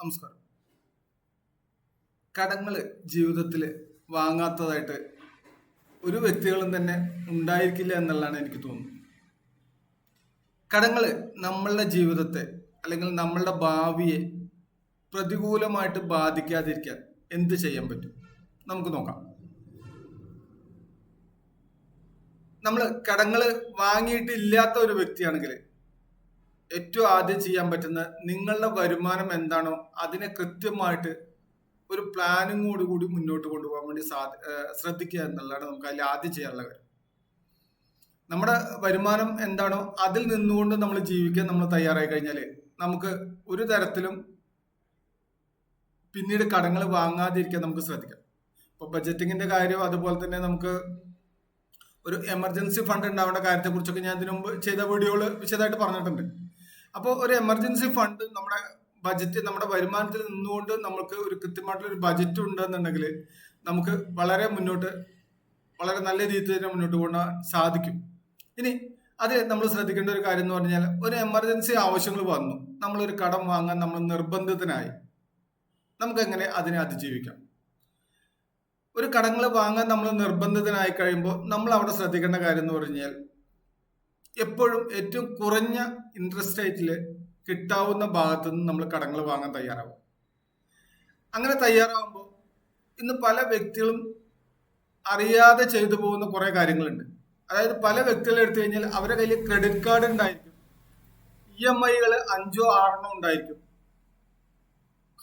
നമസ്കാരം. കടങ്ങൾ ജീവിതത്തിൽ വാങ്ങാത്തതായിട്ട് ഒരു വ്യക്തികളും തന്നെ ഉണ്ടായിരിക്കില്ല എന്നുള്ളതാണ് എനിക്ക് തോന്നുന്നത്. കടങ്ങൾ നമ്മളുടെ ജീവിതത്തെ അല്ലെങ്കിൽ നമ്മളുടെ ഭാവിയെ പ്രതികൂലമായിട്ട് ബാധിക്കാതിരിക്കാൻ എന്ത് ചെയ്യാൻ പറ്റും? നമുക്ക് നോക്കാം. നമ്മൾ കടങ്ങൾ വാങ്ങിയിട്ടില്ലാത്ത ഒരു വ്യക്തിയാണെങ്കിൽ ഏറ്റവും ആദ്യം ചെയ്യാൻ പറ്റുന്ന നിങ്ങളുടെ വരുമാനം എന്താണോ അതിനെ കൃത്യമായിട്ട് ഒരു പ്ലാനിങ്ങോട് കൂടി മുന്നോട്ട് കൊണ്ടുപോകാൻ വേണ്ടി ശ്രദ്ധിക്കുക എന്നുള്ളതാണ് നമുക്ക് അതിൽ ആദ്യം ചെയ്യാനുള്ള കാര്യം. നമ്മുടെ വരുമാനം എന്താണോ അതിൽ നിന്നുകൊണ്ട് നമ്മൾ ജീവിക്കാൻ നമ്മൾ തയ്യാറായി കഴിഞ്ഞാൽ നമുക്ക് ഒരു തരത്തിലും പിന്നീട് കടങ്ങൾ വാങ്ങാതിരിക്കാൻ നമുക്ക് ശ്രദ്ധിക്കാം. ഇപ്പൊ ബജറ്റിങ്ങിന്റെ കാര്യം, അതുപോലെ തന്നെ നമുക്ക് ഒരു എമർജൻസി ഫണ്ട് ഉണ്ടാവേണ്ട കാര്യത്തെ കുറിച്ചൊക്കെ ഞാൻ ഇതിനു മുമ്പ് ചെയ്ത വീഡിയോകൾ വിശദമായിട്ട് പറഞ്ഞിട്ടുണ്ട്. അപ്പോൾ ഒരു എമർജൻസി ഫണ്ട് നമ്മുടെ ബജറ്റ്, നമ്മുടെ വരുമാനത്തിൽ നിന്നുകൊണ്ട് നമുക്ക് ഒരു കൃത്യമായിട്ടുള്ള ഒരു ബജറ്റ് ഉണ്ടെന്നുണ്ടെങ്കിൽ നമുക്ക് വളരെ നല്ല രീതിയിൽ തന്നെ മുന്നോട്ട് പോകാൻ സാധിക്കും. ഇനി അത് നമ്മൾ ശ്രദ്ധിക്കേണ്ട ഒരു കാര്യം എന്ന് പറഞ്ഞാൽ, ഒരു എമർജൻസി ആവശ്യങ്ങൾ വന്നു, നമ്മളൊരു കടം വാങ്ങാൻ നമ്മൾ നിർബന്ധിതനായി, നമുക്കെങ്ങനെ അതിനെ അതിജീവിക്കാം? ഒരു കടങ്ങൾ വാങ്ങാൻ നമ്മൾ നിർബന്ധിതനായി കഴിയുമ്പോൾ നമ്മൾ അവിടെ ശ്രദ്ധിക്കേണ്ട കാര്യം എന്ന് പറഞ്ഞാൽ, എപ്പോഴും ഏറ്റവും കുറഞ്ഞ ഇൻട്രസ്റ്റ് റേറ്റിൽ കിട്ടാവുന്ന ഭാഗത്തു നിന്ന് നമ്മൾ കടങ്ങൾ വാങ്ങാൻ തയ്യാറാവും. അങ്ങനെ തയ്യാറാവുമ്പോൾ ഇന്ന് പല വ്യക്തികളും അറിയാതെ ചെയ്തു പോകുന്ന കുറെ കാര്യങ്ങളുണ്ട്. അതായത് പല വ്യക്തികളെ എടുത്തു കഴിഞ്ഞാൽ അവരുടെ കയ്യിൽ ക്രെഡിറ്റ് കാർഡ് ഉണ്ടായിരിക്കും, EMI-കൾ 5-6 ഉണ്ടായിരിക്കും,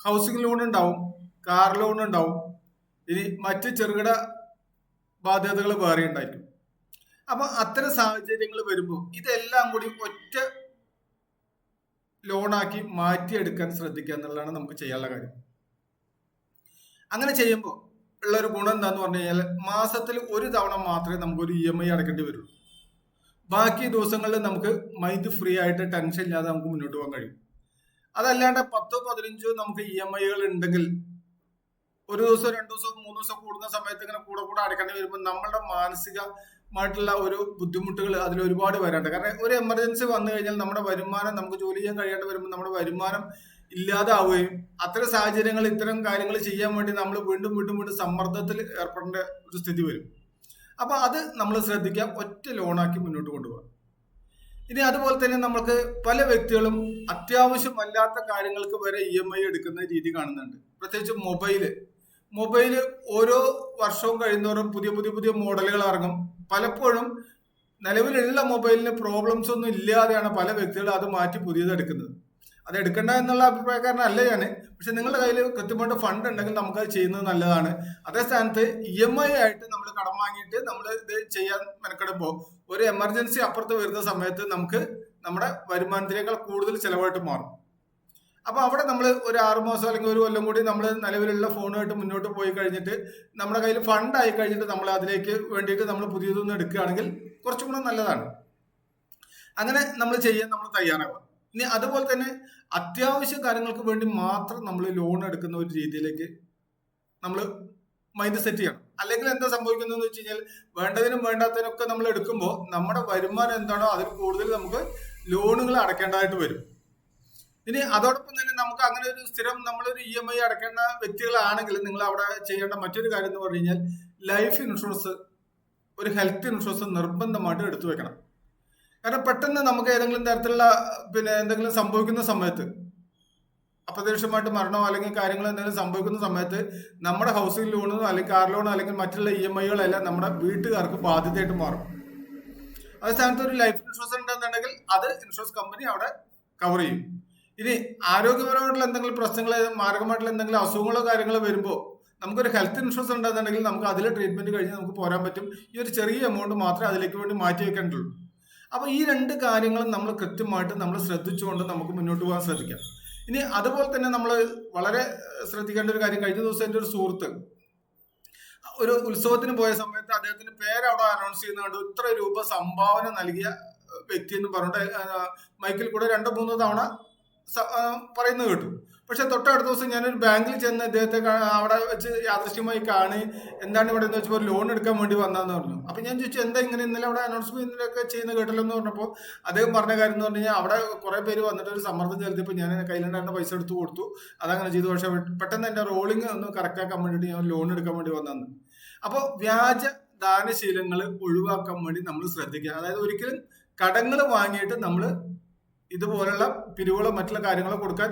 ഹൗസിംഗ് ലോൺ ഉണ്ടാവും, കാർ ലോൺ ഉണ്ടാവും, ഇനി മറ്റ് ചെറുകിട ബാധ്യതകൾ വേറെ ഉണ്ടായിരിക്കും. അപ്പൊ അത്തരം സാഹചര്യങ്ങൾ വരുമ്പോൾ ഇതെല്ലാം കൂടി ഒറ്റ ലോണാക്കി മാറ്റിയെടുക്കാൻ ശ്രദ്ധിക്കുക എന്നുള്ളതാണ് നമുക്ക് ചെയ്യാനുള്ള കാര്യം. അങ്ങനെ ചെയ്യുമ്പോൾ ഉള്ളൊരു ഗുണം എന്താന്ന് പറഞ്ഞു കഴിഞ്ഞാൽ, മാസത്തിൽ ഒരു തവണ മാത്രമേ നമുക്കൊരു EMI അടക്കേണ്ടി വരുള്ളൂ. ബാക്കി ദിവസങ്ങളിൽ നമുക്ക് മൈൻഡ് ഫ്രീ ആയിട്ട് ടെൻഷൻ ഇല്ലാതെ നമുക്ക് മുന്നോട്ട് പോകാൻ കഴിയും. അതല്ലാണ്ട് 10-15 നമുക്ക് EMI-കൾ ഉണ്ടെങ്കിൽ ഒരു ദിവസം 2 ദിവസം 3 ദിവസം കൂടുന്ന സമയത്ത് ഇങ്ങനെ കൂടെ അടക്കേണ്ടി വരുമ്പോൾ നമ്മളുടെ മാനസികമായിട്ടുള്ള ഒരു ബുദ്ധിമുട്ടുകൾ അതിൽ ഒരുപാട് വരാണ്ട്. കാരണം ഒരു എമർജൻസി വന്നു കഴിഞ്ഞാൽ നമ്മുടെ വരുമാനം, നമുക്ക് ജോലി ചെയ്യാൻ കഴിയാണ്ട് വരുമ്പോൾ നമ്മുടെ വരുമാനം ഇല്ലാതാവുകയും അത്തരം സാഹചര്യങ്ങൾ, ഇത്തരം കാര്യങ്ങൾ ചെയ്യാൻ വേണ്ടി നമ്മൾ വീണ്ടും സമ്മർദ്ദത്തിൽ ഏർപ്പെടേണ്ട ഒരു സ്ഥിതി വരും. അപ്പൊ അത് നമ്മൾ ശ്രദ്ധിക്കാം, ഒറ്റ ലോണാക്കി മുന്നോട്ട് കൊണ്ടുപോകാം. ഇനി അതുപോലെ തന്നെ നമുക്ക് പല വ്യക്തികളും അത്യാവശ്യമല്ലാത്ത കാര്യങ്ങൾക്ക് വരെ EMI എടുക്കുന്ന രീതി കാണുന്നുണ്ട്. പ്രത്യേകിച്ച് മൊബൈല് ഓരോ വർഷവും കഴിയുന്നവരും പുതിയ മോഡലുകൾ ഇറങ്ങും. പലപ്പോഴും നിലവിലുള്ള മൊബൈലിന് പ്രോബ്ലംസ് ഒന്നും ഇല്ലാതെയാണ് പല വ്യക്തികളും അത് മാറ്റി പുതിയത് എടുക്കുന്നത്. അത് എടുക്കണ്ട എന്നുള്ള അഭിപ്രായക്കാരനല്ല ഞാൻ. പക്ഷെ നിങ്ങളുടെ കയ്യിൽ കൃത്യമായിട്ട് ഫണ്ട് ഉണ്ടെങ്കിൽ നമുക്കത് ചെയ്യുന്നത് നല്ലതാണ്. അതേ സ്ഥാനത്ത് EMI ആയിട്ട് നമ്മൾ കടം വാങ്ങിയിട്ട് നമ്മൾ ഇത് ചെയ്യാൻ മെനക്കെടുമ്പോൾ ഒരു എമർജൻസി അപ്പുറത്ത് വരുന്ന സമയത്ത് നമുക്ക് നമ്മുടെ വരുമാനത്തിനേക്കാൾ കൂടുതൽ ചിലവായിട്ട് മാറും. അപ്പൊ അവിടെ നമ്മൾ ഒരു 6 മാസം അല്ലെങ്കിൽ ഒരു കൊല്ലം കൂടി നമ്മൾ നിലവിലുള്ള ഫോണുമായിട്ട് മുന്നോട്ട് പോയി കഴിഞ്ഞിട്ട് നമ്മുടെ കയ്യിൽ ഫണ്ട് ആയി കഴിഞ്ഞിട്ട് നമ്മൾ അതിലേക്ക് വേണ്ടിയിട്ട് നമ്മൾ പുതിയതൊന്നും എടുക്കുകയാണെങ്കിൽ കുറച്ചും കൂടെ നല്ലതാണ്. അങ്ങനെ നമ്മൾ ചെയ്യാൻ നമ്മൾ തയ്യാറാവുക. ഇനി അതുപോലെ തന്നെ അത്യാവശ്യ കാര്യങ്ങൾക്ക് വേണ്ടി മാത്രം നമ്മൾ ലോൺ എടുക്കുന്ന ഒരു രീതിയിലേക്ക് നമ്മൾ മൈൻഡ് സെറ്റ് ചെയ്യണം. അല്ലെങ്കിൽ എന്താ സംഭവിക്കുന്നതെന്ന് വെച്ച് കഴിഞ്ഞാൽ, വേണ്ടതിനും വേണ്ടാത്തതിനൊക്കെ നമ്മൾ എടുക്കുമ്പോൾ നമ്മുടെ വരുമാനം എന്താണോ അതിൽ കൂടുതൽ നമുക്ക് ലോണുകൾ അടയ്ക്കേണ്ടതായിട്ട് വരും. ഇനി അതോടൊപ്പം തന്നെ നമുക്ക് അങ്ങനെ ഒരു സ്ഥിരം നമ്മളൊരു EMI അടയ്ക്കേണ്ട വ്യക്തികളാണെങ്കിൽ നിങ്ങൾ അവിടെ ചെയ്യേണ്ട മറ്റൊരു കാര്യം എന്ന് പറഞ്ഞു കഴിഞ്ഞാൽ, ലൈഫ് ഇൻഷുറൻസ്, ഒരു ഹെൽത്ത് ഇൻഷുറൻസ് നിർബന്ധമായിട്ട് എടുത്തു വെക്കണം. കാരണം പെട്ടെന്ന് നമുക്ക് ഏതെങ്കിലും തരത്തിലുള്ള എന്തെങ്കിലും സംഭവിക്കുന്ന സമയത്ത്, അപ്രതീക്ഷിതമായിട്ട് മരണമോ അല്ലെങ്കിൽ കാര്യങ്ങൾ എന്തെങ്കിലും സംഭവിക്കുന്ന സമയത്ത് നമ്മുടെ ഹൗസിംഗ് ലോണോ അല്ലെങ്കിൽ കാർ ലോണോ അല്ലെങ്കിൽ മറ്റുള്ള EMI-കളെല്ലാം നമ്മുടെ വീട്ടുകാർക്ക് ബാധ്യതയായിട്ട് മാറും. അതേ സ്ഥാനത്ത് ഒരു ലൈഫ് ഇൻഷുറൻസ് ഉണ്ടെന്നുണ്ടെങ്കിൽ അത് ഇൻഷുറൻസ് കമ്പനി അവിടെ കവർ ചെയ്യും. ഇനി ആരോഗ്യപരമായിട്ടുള്ള എന്തെങ്കിലും പ്രശ്നങ്ങൾ, മാരകമായിട്ടുള്ള എന്തെങ്കിലും അസുഖങ്ങളോ കാര്യങ്ങളോ വരുമ്പോൾ നമുക്കൊരു ഹെൽത്ത് ഇൻഷുറൻസ് ഉണ്ടെന്നുണ്ടെങ്കിൽ നമുക്ക് അതിൽ ട്രീറ്റ്മെന്റ് കഴിഞ്ഞ് നമുക്ക് പോരാൻ പറ്റും. ഈ ഒരു ചെറിയ എമൗണ്ട് മാത്രമേ അതിലേക്ക് വേണ്ടി മാറ്റി വെക്കേണ്ടുള്ളൂ. അപ്പൊ ഈ 2 കാര്യങ്ങളും നമ്മൾ കൃത്യമായിട്ട് നമ്മൾ ശ്രദ്ധിച്ചുകൊണ്ട് നമുക്ക് മുന്നോട്ട് പോകാൻ ശ്രദ്ധിക്കാം. ഇനി അതുപോലെ തന്നെ നമ്മൾ വളരെ ശ്രദ്ധിക്കേണ്ട ഒരു കാര്യം, കഴിഞ്ഞ ദിവസം എൻ്റെ ഒരു സുഹൃത്ത് ഒരു ഉത്സവത്തിന് പോയ സമയത്ത് അദ്ദേഹത്തിന്റെ പേര് അവിടെ അനൗൺസ് ചെയ്യുന്നുണ്ട്, ഇത്ര രൂപ സംഭാവന നൽകിയ വ്യക്തി എന്ന് പറഞ്ഞിട്ട് മൈക്കിൽ കൂടെ 2-3 തവണ പറയുന്നത് കേട്ടു. പക്ഷെ തൊട്ടടുത്ത ദിവസം ഞാനൊരു ബാങ്കിൽ ചെന്ന് അദ്ദേഹത്തെ അവിടെ വെച്ച് യാദൃശ്യമായി കാണി, എന്താണ് ഇവിടെ എന്ന് വെച്ചപ്പോൾ ലോൺ എടുക്കാൻ വേണ്ടി വന്നതെന്ന് പറഞ്ഞു. അപ്പൊ ഞാൻ ചോദിച്ചു എന്താ ഇങ്ങനെ ഇന്നലെ അവിടെ അനൗൺസ്മെന്റിലൊക്കെ ചെയ്യുന്ന കേട്ടല്ലോ എന്ന് പറഞ്ഞപ്പോൾ അദ്ദേഹം പറഞ്ഞ കാര്യം എന്ന് പറഞ്ഞു കഴിഞ്ഞാൽ അവിടെ കുറെ പേര് വന്നിട്ട് ഒരു സമ്മർദ്ദം ചെലുത്തിയപ്പോൾ ഞാൻ കയ്യിലുണ്ടായിരുന്ന പൈസ എടുത്ത് കൊടുത്തു, അതങ്ങനെ ചെയ്തു. പക്ഷെ പെട്ടെന്ന് എന്റെ റോളിംഗ് ഒന്ന് കറക്റ്റ് ആക്കാൻ വേണ്ടിയിട്ട് ഞാൻ ലോൺ എടുക്കാൻ വേണ്ടി വന്നതെന്ന്. അപ്പോൾ വ്യാജ ദാനശീലങ്ങൾ ഒഴിവാക്കാൻ വേണ്ടി നമ്മൾ ശ്രദ്ധിക്കുക. അതായത് ഒരിക്കലും കടങ്ങൾ വാങ്ങിയിട്ട് നമ്മൾ ഇതുപോലുള്ള പിരിവുകളോ മറ്റുള്ള കാര്യങ്ങളോ കൊടുക്കാൻ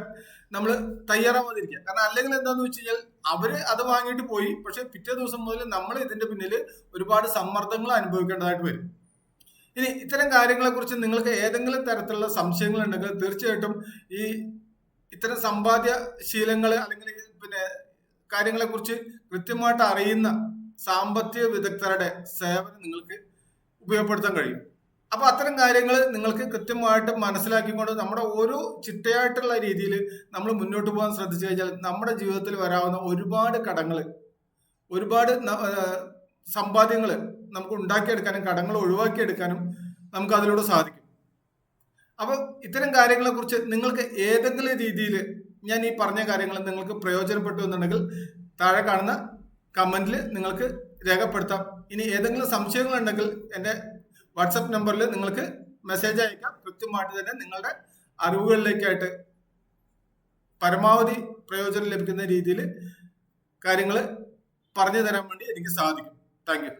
നമ്മൾ തയ്യാറാവാതിരിക്കുക. കാരണം അല്ലെങ്കിൽ എന്താന്ന് വെച്ച് കഴിഞ്ഞാൽ അവര് അത് വാങ്ങിയിട്ട് പോയി, പക്ഷെ പിറ്റേ ദിവസം മുതൽ നമ്മൾ ഇതിന്റെ പിന്നിൽ ഒരുപാട് സമ്മർദ്ദങ്ങൾ അനുഭവിക്കേണ്ടതായിട്ട് വരും. ഇനി ഇത്തരം കാര്യങ്ങളെ കുറിച്ച് നിങ്ങൾക്ക് ഏതെങ്കിലും തരത്തിലുള്ള സംശയങ്ങൾ ഉണ്ടെങ്കിൽ തീർച്ചയായിട്ടും ഈ ഇത്തരം സമ്പാദ്യ ശീലങ്ങൾ അല്ലെങ്കിൽ കാര്യങ്ങളെ കുറിച്ച് കൃത്യമായിട്ട് അറിയുന്ന സാമ്പത്തിക വിദഗ്ധരുടെ സേവനം നിങ്ങൾക്ക് ഉപയോഗപ്പെടുത്താൻ കഴിയും. അപ്പൊ അത്തരം കാര്യങ്ങൾ നിങ്ങൾക്ക് കൃത്യമായിട്ട് മനസ്സിലാക്കിക്കൊണ്ട് നമ്മുടെ ഓരോ ചിട്ടയായിട്ടുള്ള രീതിയിൽ നമ്മൾ മുന്നോട്ട് പോകാൻ ശ്രദ്ധിച്ചു കഴിഞ്ഞാൽ നമ്മുടെ ജീവിതത്തിൽ വരാവുന്ന ഒരുപാട് കടങ്ങൾ, ഒരുപാട് സമ്പാദ്യങ്ങൾ നമുക്ക് ഉണ്ടാക്കിയെടുക്കാനും കടങ്ങൾ ഒഴിവാക്കിയെടുക്കാനും നമുക്ക് അതിലൂടെ സാധിക്കും. അപ്പൊ ഇത്തരം കാര്യങ്ങളെ കുറിച്ച് നിങ്ങൾക്ക് ഏതെങ്കിലും രീതിയിൽ ഞാൻ ഈ പറഞ്ഞ കാര്യങ്ങൾ നിങ്ങൾക്ക് പ്രയോജനപ്പെട്ടു എന്നുണ്ടെങ്കിൽ താഴെ കാണുന്ന കമന്റിൽ നിങ്ങൾക്ക് രേഖപ്പെടുത്താം. ഇനി ഏതെങ്കിലും സംശയങ്ങളുണ്ടെങ്കിൽ എൻ്റെ വാട്സപ്പ് നമ്പറിൽ നിങ്ങൾക്ക് മെസ്സേജ് അയക്കാം. കൃത്യമായിട്ട് തന്നെ നിങ്ങളുടെ അറിവുകളിലേക്കായിട്ട് പരമാവധി പ്രയോജനം ലഭിക്കുന്ന രീതിയിൽ കാര്യങ്ങൾ പറഞ്ഞു തരാൻ വേണ്ടി എനിക്ക് സാധിക്കും. Thank you.